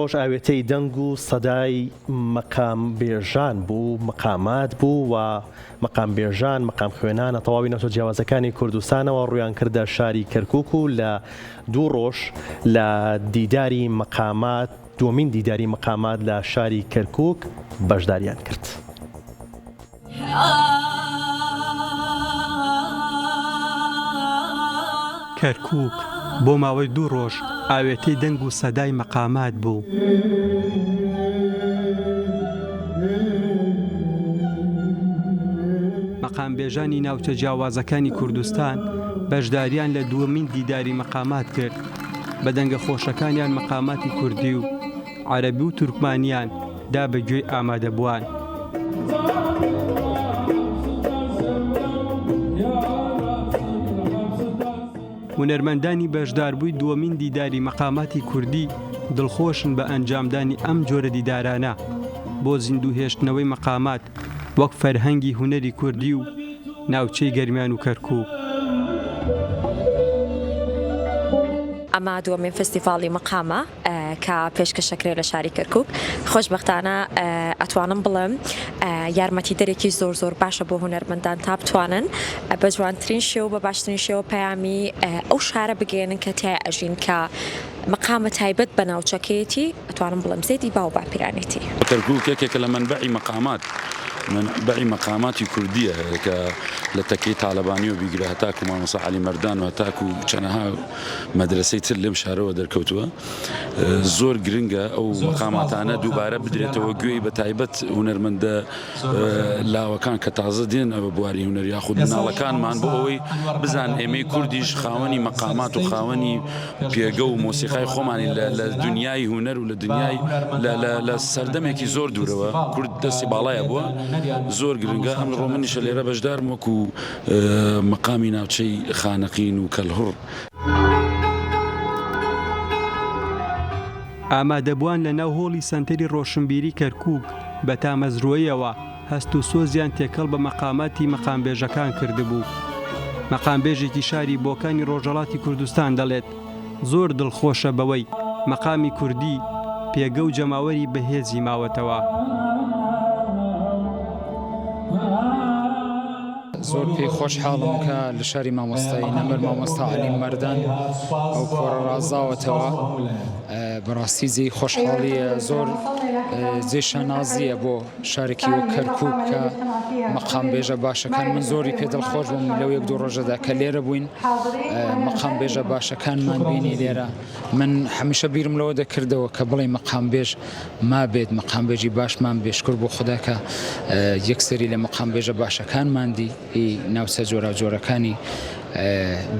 ڕۆژ ئاوێتەی دەنگ و سەدای مەقام بێژان بوو، مەقامات بوو و مەقام بێژان، مەقام خوێنانە تەواوی نەوتە جیاوازەکانی کوردستانەوە ڕویان کردە شاری کەرکووک و لە دوو ڕۆژ لە دیداری مەقامات دووەمین دیداری مەقامات لە شاری کەرکووک بەشداریان کرد. کەرکووک بۆ ماوەی دوو ڕۆژ ئاوێتەی دەنگ و سەدای مەقامات بوو. مەقام بێژانی ناوچە جیاوازەکانی کوردستان بەشداریان لە دووەمین دیداری مەقامات کرد. بە دەنگە خۆشەکانیان مەقاماتی کوردی و عەرەبی و تورکمانیان دا بەگوێی ئامادەبووان. هونەرمەندانی بەشداربووی دووەمین دیداری مەقاماتی کوردی دڵخۆشن بە ئەنجامدانی ئەم جۆرە دیدارانە بۆ زیندووهێشتنەوەی مەقامات وەک فەرهەنگی هونەری کوردی و ناوچەی گەرمیان و کەرکووک. ئەمە دووەمین فستیڤاڵی مەقامە کە پێشکەشەکرێ لە شاری کەرکووک. خۆشبەختانە ئەتوانم بڵێم یارمەتیدەرێکی زۆر باشە بۆ هونەرمەندان تا بتوانن بە جوانترین شێو بە باشترین شێوە پەیامی ئەو شارە بگەێنن کە تای ئەژین کە مەقامە تایبەت بە ناوچەکەیەتی ئەتوانم بڵێم زێدی با و باپیرانێتی. کەرکووک یەکێکە لە منبعی مەقامات منبعی مەقاماتی کوردیە کە لە تەکەی تاالبانی و بیگرە هەتاکو مامۆستا عەلی مەردان و هەتاکو چەندەها مەدرسەی تر لەم شارەوە دەرکەوتووە. زۆر گرنگە ئەو مەقاماتانە دووبارە بدرێتەوە گوێی بە تایبەت هونەرمەندە لاوەکان کە تازە دێن ئەوە بواری هونەر یاخود مناڵەکانمان بۆ ئەوەی بزان ئێمەی کوردیش خاوەنی مەقامات و خاوەنی پێگە و مۆسیقای خۆمانی لە دنیای هونەر و لە دنیای لە سەردەمێکی زۆر دوورەوە کورد دەستی باڵایە بووە. زۆر گرنگە ئەم ڕۆمنیشە لێرە بەشدارم وەکو مەقامی ناوچەی خانەقین و کەلهوڕ. ئامادەبووان لە ناو هۆڵی سەنتەری ڕۆشنبیری کەرکووک بە تامەزرواییەوە هەست و سۆزیان تێکەڵ بە مەقاماتی مەقامبێژەکان کردبوو. مەقامبێژێکی شاری بۆکانی ڕۆژهەڵاتی کوردستان دەڵێت زۆر دڵخۆشە بەوەی مەقامی کوردی پێگە و جەماوەری بەهێزی ماوەتەوە. زۆر پێی خۆشحاڵم کە لە شاری مامۆستایی نەمەر مامۆستا عەلی مەردان ئەو کۆرە ڕازاوەتەوە. بەڕاستی جێی خۆشحاڵیە زۆر جێ شەنازیە بۆ شارێکی وەک کەرکووک کە مەقام بێژە باشەکان من زۆری پێ دڵخۆش بووم لەو یەک دوو ڕۆژەدا کە لێرە بووین مەقام بێژە باشەکانمان بینی لێرە. من هەمیشە بیرم لەوە دەکردەوە کە بڵێ مەقام بێژ ما بێت مەقام بێژی باشمان بێشکر بۆ خوددا کە یەکسەری لە مەقام بێژە باشەکانماندی ناوچە جۆرەکانی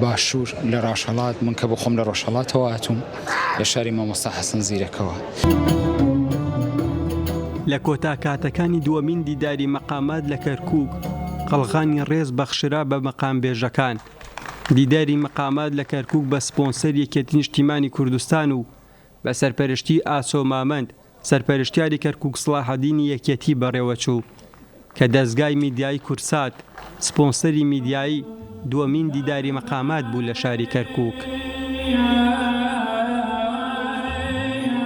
باشوور لە ڕۆژهەڵات من کە بۆ خۆم لە ڕۆژهەڵاتەوە هاتووم لە شاری مامۆستا حەسەن زیرەکەوە. لە کۆتا کاتەکانی دووەمین دیداری مەقامات لە کەرکووک قەڵغانی ڕێز بەخشرا بە مەقام بێژەکان. دیداری مەقامات لە کەرکووک بە سپۆنسەر یەکێتی نیشتیمانی کوردستان و بە سەرپەرشتی ئاسۆ مامەند سەرپەرشتیاری کەرکووک سڵاحەدینی یەکێتی بەڕێوەچوو کە دەستگای میدیایی کورسات سپۆنسەری میدیایی دووەمین دیداری مەقامات بوو لە شاری کەرکووک.